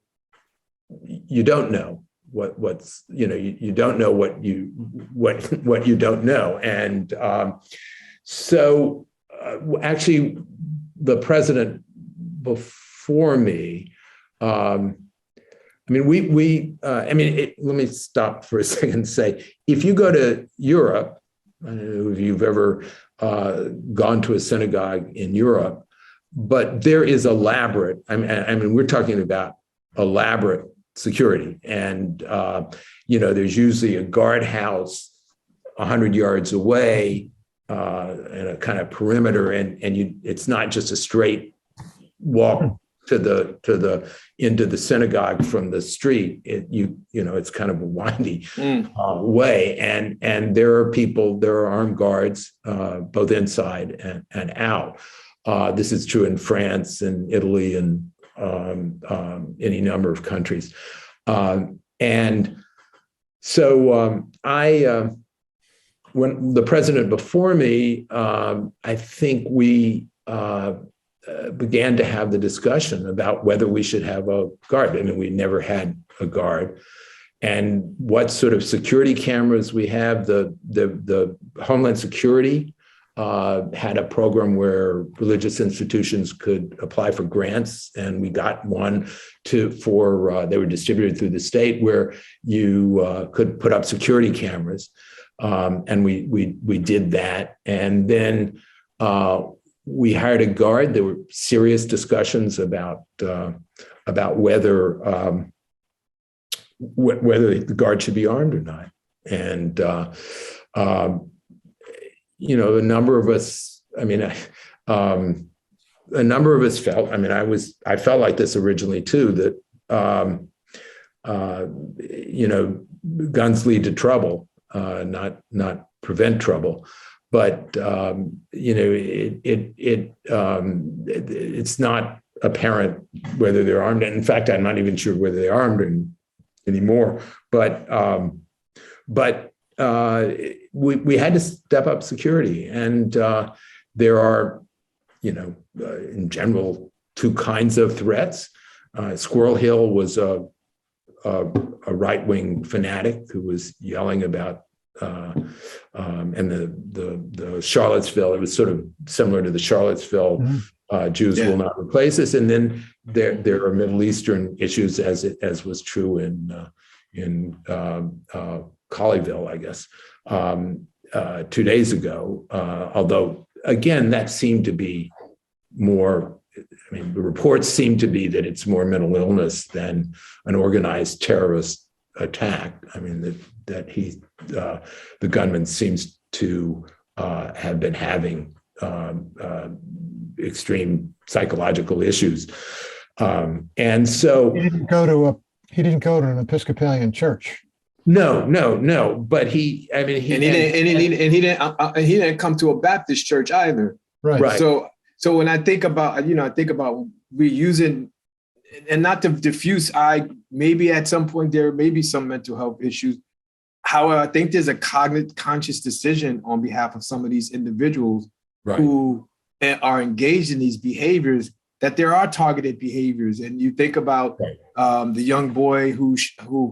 you don't know what's you don't know what you don't know, and so actually the president before me. I mean, let me stop for a second and say, if you go to Europe, I don't know if you've ever gone to a synagogue in Europe, but there is elaborate, I mean, we're talking about elaborate security. And, there's usually a guardhouse 100 yards away and a kind of perimeter, and it's not just a straight walk to the into the synagogue from the street. It's kind of a windy way, and there are armed guards both inside and out. This is true in France and Italy and any number of countries. And so when the president before me, I think we began to have the discussion about whether we should have a guard. I mean, we never had a guard. And what sort of security cameras we have. The Homeland Security had a program where religious institutions could apply for grants, and we got one they were distributed through the state, where you could put up security cameras, and we did that, and then we hired a guard. There were serious discussions about whether the guard should be armed or not, and a number of us, felt, I felt like this originally too, that, guns lead to trouble, not prevent trouble. But, it's not apparent whether they're armed. And in fact, I'm not even sure whether they're armed anymore. But we had to step up security, and there are, in general, two kinds of threats. Squirrel Hill was a right-wing fanatic who was yelling about, and the Charlottesville. It was sort of similar to the Charlottesville. Jews will not replace us, and then there are Middle Eastern issues, as was true in Colleyville, I guess, 2 days ago. Although, again, that seemed to be more, the reports seem to be that it's more mental illness than an organized terrorist attack. The gunman seems to have been having extreme psychological issues. And so he didn't go to an Episcopalian church. No. But he didn't come to a Baptist church either. Right. So when I think about, reusing, and not to diffuse, maybe at some point there may be some mental health issues. However, I think there's a conscious decision on behalf of some of these individuals who are engaged in these behaviors, that there are targeted behaviors. And you think about the young boy who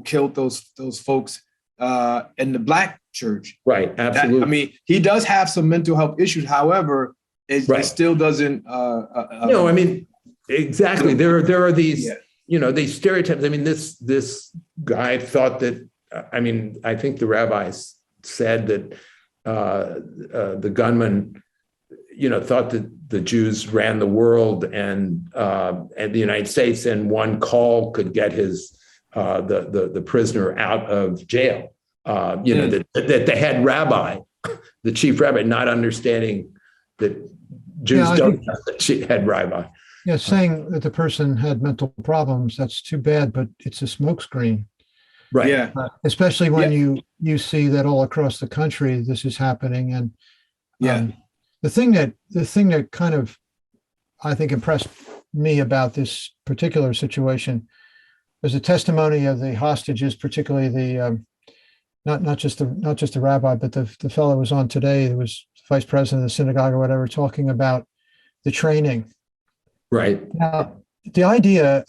killed those folks in the Black church. Right, absolutely. He does have some mental health issues. However, it still doesn't. Exactly. There are these, these stereotypes. This guy thought that. I think the rabbis said that the gunman, thought that the Jews ran the world and the United States, and one call could get the prisoner out of jail. That the head rabbi, the chief rabbi, not understanding that Jews don't have the head rabbi. Yeah, saying that the person had mental problems, that's too bad, but it's a smokescreen. Right. Yeah. Especially when you see that all across the country this is happening, and the thing that kind of, I think, impressed me about this particular situation was the testimony of the hostages, particularly the not just the rabbi, but the fellow who was on today, who was vice president of the synagogue or whatever, talking about the training. Right. Now, the idea,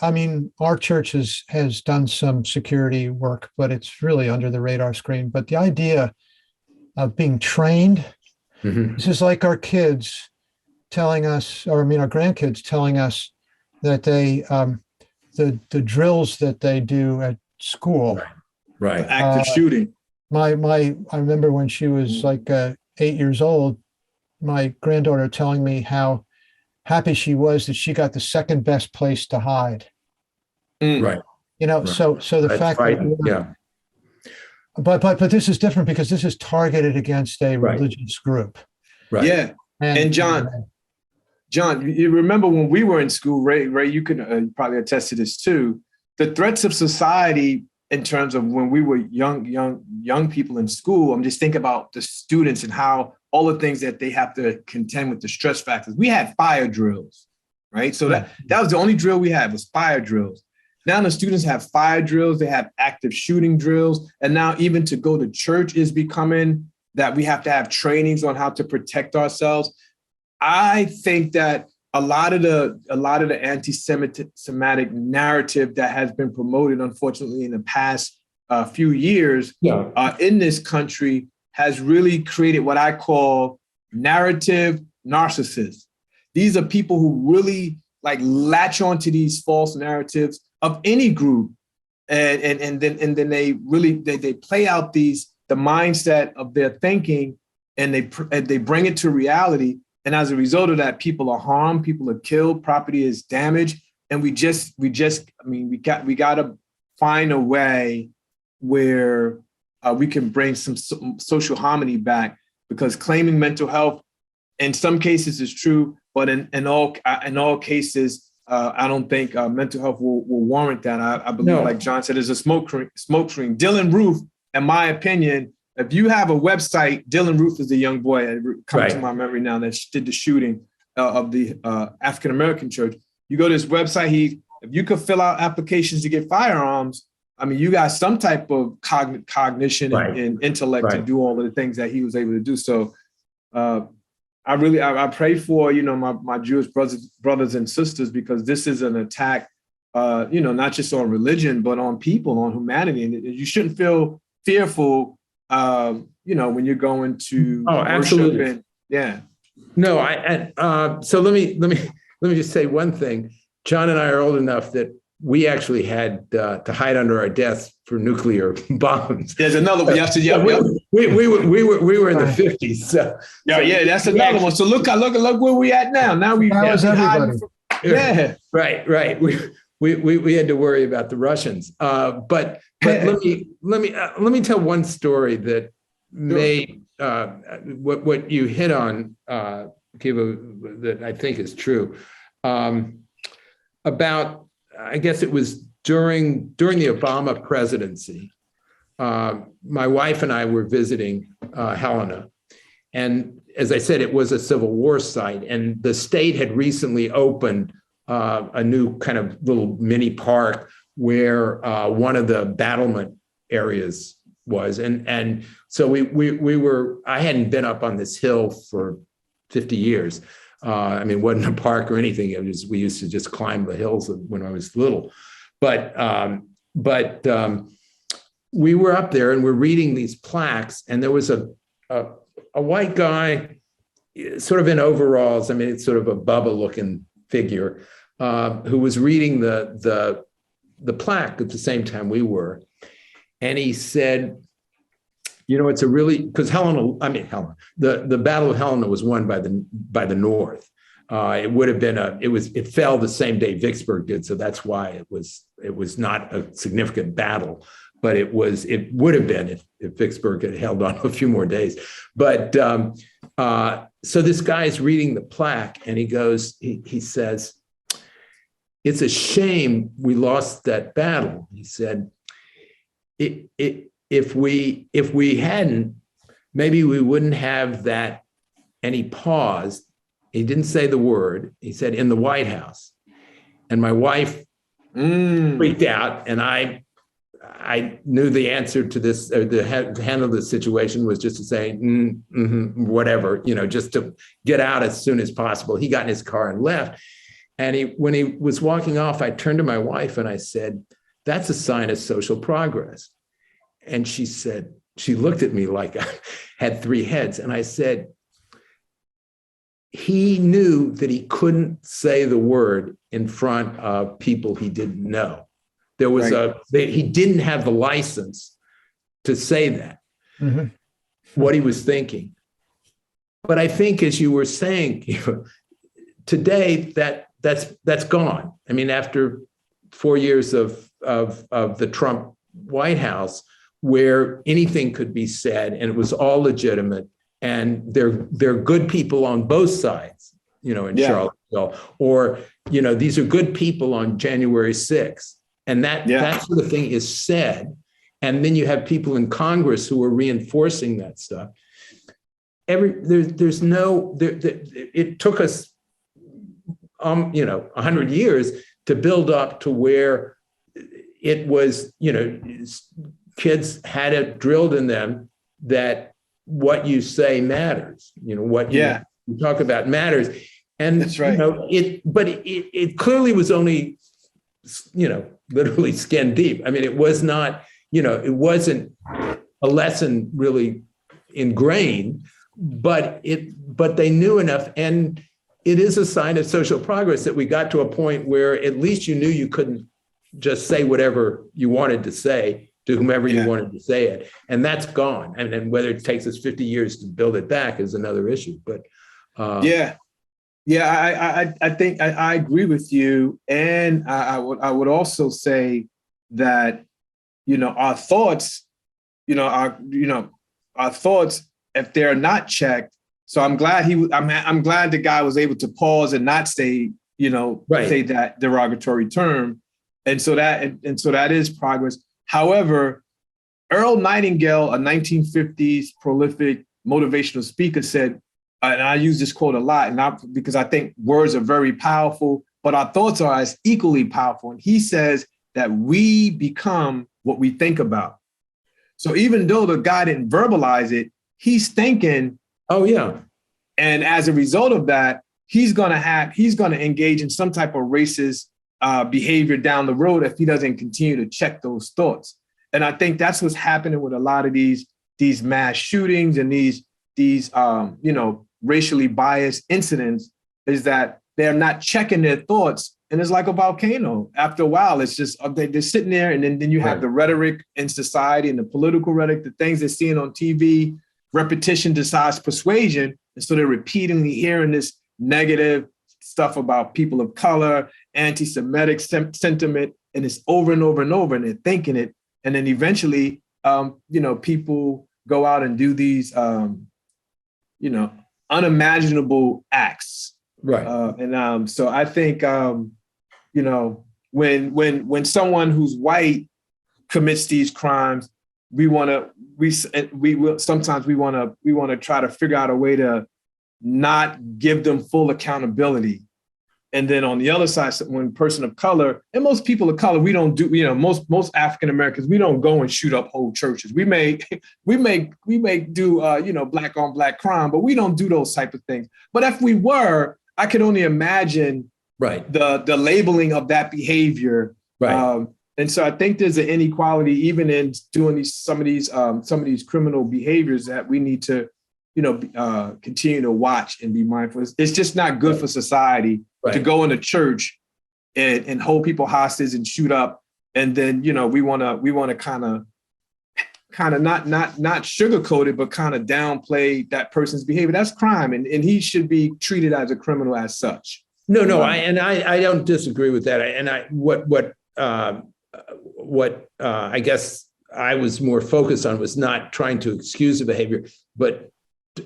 our church has done some security work, but it's really under the radar screen. But the idea of being trained, this is like our kids telling us, our grandkids telling us that they, the drills that they do at school. Right. Active shooting. I remember when she was like 8 years old, my granddaughter telling me how happy she was that she got the second best place to hide. Right. So the That's fact that, but this is different because this is targeted against a religious group. Right. Yeah. And John, you remember when we were in school, Ray, you can probably attest to this too. The threats of society in terms of when we were young people in school. I'm just thinking about the students and how all the things that they have to contend with, the stress factors. We had fire drills, right? So that was the only drill we had was fire drills. Now the students have fire drills, they have active shooting drills, and now even to go to church is becoming that we have to have trainings on how to protect ourselves. I think that a lot of the anti-Semitic narrative that has been promoted, unfortunately, in the past few years in this country has really created what I call narrative narcissists. These are people who really latch onto these false narratives of any group, and then they really they play out the mindset of their thinking, and they bring it to reality. And as a result of that, people are harmed, people are killed, property is damaged. And we got to find a way where we can bring some social harmony back, because claiming mental health in some cases is true, but in all cases, I don't think mental health will warrant that. I believe, like John said, there's a smoke screen. Dylan Roof, in my opinion, if you have a website, Dylan Roof is the young boy that comes to my memory now that did the shooting of the African-American church. You go to his website, if you could fill out applications to get firearms, I mean, you got some type of cognition and intellect to do all of the things that he was able to do. So I pray for, my Jewish brothers and sisters, because this is an attack, not just on religion, but on people, on humanity. And you shouldn't feel fearful when you're going to worship. Absolutely. No, so let me just say one thing. John and I are old enough that we actually had to hide under our desks for nuclear bombs. There's another one. We were in the 50s. So that's another one. So look where we at now. Now right. We had to worry about the Russians. But let me tell one story that may what you hit on, Kiva, that I think is true. About, I guess it was during the Obama presidency, my wife and I were visiting Helena. And as I said, it was a Civil War site, and the state had recently opened a new kind of little mini park where one of the battlement areas was. And so I hadn't been up on this hill for 50 years. It wasn't a park or anything. We used to just climb the hills when I was little. But we were up there and we're reading these plaques, and there was a white guy, sort of in overalls. It's sort of a Bubba looking figure, who was reading the plaque at the same time we were. And he said, it's because Helena, the Battle of Helena was won by the North. It would have been it fell the same day Vicksburg did. So that's why it was not a significant battle, but it would have been if Vicksburg had held on a few more days. But so this guy's reading the plaque, and he says, "It's a shame we lost that battle." He said, if we hadn't, maybe we wouldn't have that. And he paused. He didn't say the word. He said, "In the White House." And my wife freaked out, and I knew the answer to this, to handle this situation was just to say, whatever, just to get out as soon as possible. He got in his car and left. And when he was walking off, I turned to my wife and I said, "That's a sign of social progress." And she said, she looked at me like I had three heads. And I said, he knew that he couldn't say the word in front of people he didn't know. There was he didn't have the license to say that, what he was thinking. But I think, as you were saying, today that's gone. After 4 years of the Trump White House, where anything could be said and it was all legitimate, and they're good people on both sides, in Charlottesville, or these are good people on January 6th, and that sort of thing is said, and then you have people in Congress who are reinforcing that stuff. It took us 100 years to build up to where it was, kids had it drilled in them that what you say matters, what you talk about matters. And that's right. It clearly was only, literally skin deep. I mean, it was not, it wasn't a lesson really ingrained, but they knew enough. And it is a sign of social progress that we got to a point where at least you knew you couldn't just say whatever you wanted to say to whomever you wanted to say it. And that's gone. And then whether it takes us 50 years to build it back is another issue. But I think I agree with you. And I would also say that, our thoughts, our thoughts, if they're not checked. So I'm glad I'm glad the guy was able to pause and not say, say that derogatory term. And so that is progress. However, Earl Nightingale, a 1950s prolific motivational speaker, said, and I use this quote a lot, because I think words are very powerful, but our thoughts are as equally powerful. And he says that we become what we think about. So even though the guy didn't verbalize it, he's thinking, oh yeah. And as a result of that, he's going to engage in some type of racist behavior down the road if he doesn't continue to check those thoughts. And I think that's what's happening with a lot of these mass shootings and these racially biased incidents, is that they're not checking their thoughts. And it's like a volcano. After a while, it's just they're sitting there, and then you have the rhetoric in society and the political rhetoric, the things they're seeing on TV. Repetition decides persuasion. And so they're repeatedly hearing this negative stuff about people of color, anti-Semitic sentiment, and it's over and over and over, and they're thinking it. And then eventually, people go out and do these, unimaginable acts. Right. So I think, when someone who's white commits these crimes, we want to try to figure out a way to not give them full accountability. And then on the other side, when a person of color, and most people of color, we don't do, most African Americans, we don't go and shoot up whole churches. We may do black on black crime, but we don't do those type of things. But if we were, I could only imagine the labeling of that behavior. Right. And so I think there's an inequality even in doing some of these criminal behaviors that we need to, continue to watch and be mindful. It's just not good for society to go into church and hold people hostage and shoot up. And then, we want to kind of not sugarcoat it, but kind of downplay that person's behavior. That's crime. And he should be treated as a criminal as such. No, I don't disagree with that. What I guess I was more focused on was not trying to excuse the behavior, but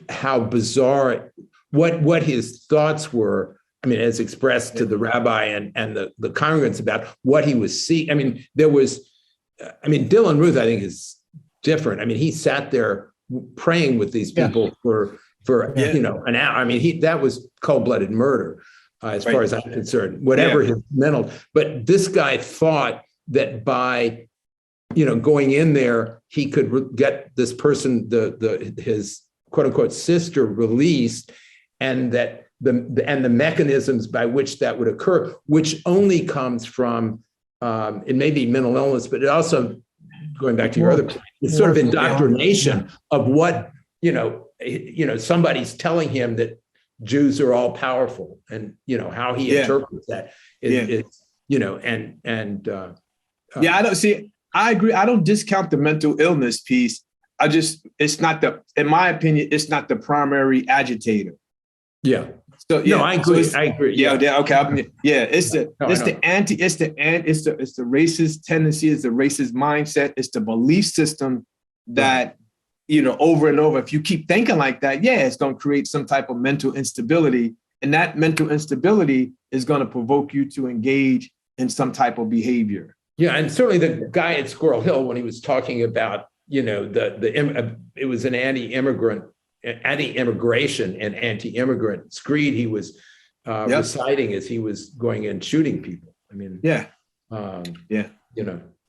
how bizarre, what his thoughts were. I mean, as expressed to the rabbi and the congregants about what he was seeing. I mean, Dylan Ruth, I think, is different. I mean, he sat there praying with these people for an hour. I mean, that was cold-blooded murder, as far as I'm concerned, whatever his mental. But this guy thought that by, going in there, he could get this person, his quote unquote sister, released, and that the mechanisms by which that would occur, which only comes from it may be mental illness, but it also, going back to your other point, it's sort of indoctrination of what somebody's telling him that Jews are all powerful, and how he interprets that. I don't see. I agree. I don't discount the mental illness piece. In my opinion, it's not the primary agitator. Yeah. So I agree. I agree. Yeah. Okay. It's the racist tendency. It's the racist mindset. It's the belief system that over and over, if you keep thinking like that, it's going to create some type of mental instability. And that mental instability is going to provoke you to engage in some type of behavior. Yeah, and certainly the guy at Squirrel Hill, when he was talking about, it was an anti-immigration and anti-immigrant screed he was reciting as he was going and shooting people. I mean,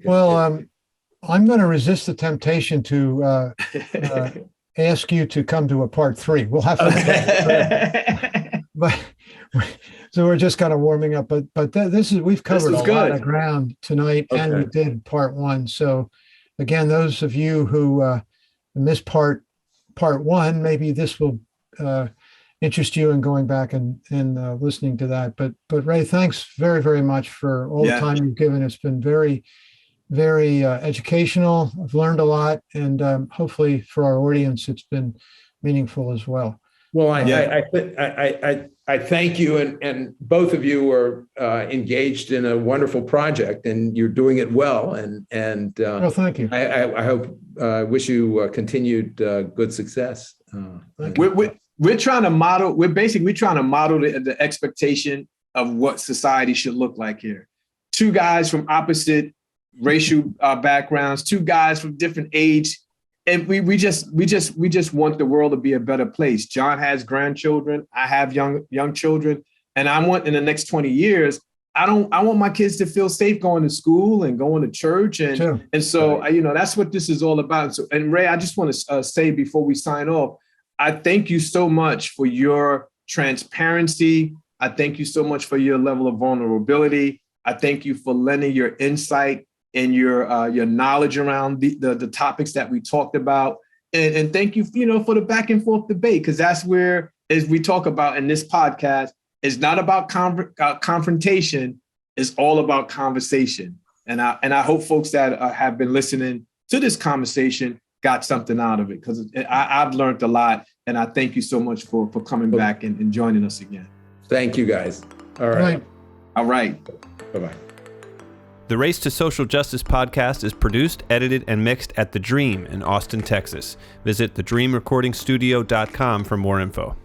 Well, I'm going to resist the temptation to ask you to come to a part 3. We'll have to. But so we're just kind of warming up. But we've covered a lot of ground tonight, and we did part 1. So again, those of you who missed part 1, maybe this will interest you in going back and listening to that. But Ray, thanks very, very much for all the time you've given. It's been very, very educational. I've learned a lot, and hopefully for our audience, it's been meaningful as well. Well, I thank you, and both of you are engaged in a wonderful project, and you're doing it well. And well, thank you. I hope wish you continued good success. We're trying to model. We're trying to model the expectation of what society should look like here. 2 guys from opposite racial backgrounds, 2 guys from different age. And we just want the world to be a better place. John has grandchildren. I have young children, and I want in the next 20 years, I want my kids to feel safe going to school and going to church, and so that's what this is all about. So, and Ray, I just want to say before we sign off, I thank you so much for your transparency. I thank you so much for your level of vulnerability. I thank you for lending your insight and your knowledge around the topics that we talked about. And thank you, for the back and forth debate, because that's where, as we talk about in this podcast, it's not about confrontation. It's all about conversation. And I hope folks that have been listening to this conversation got something out of it, because I've learned a lot. And I thank you so much for coming back and joining us again. Thank you, guys. All right. All right. Bye-bye. The Race to Social Justice podcast is produced, edited, and mixed at The Dream in Austin, Texas. Visit thedreamrecordingstudio.com for more info.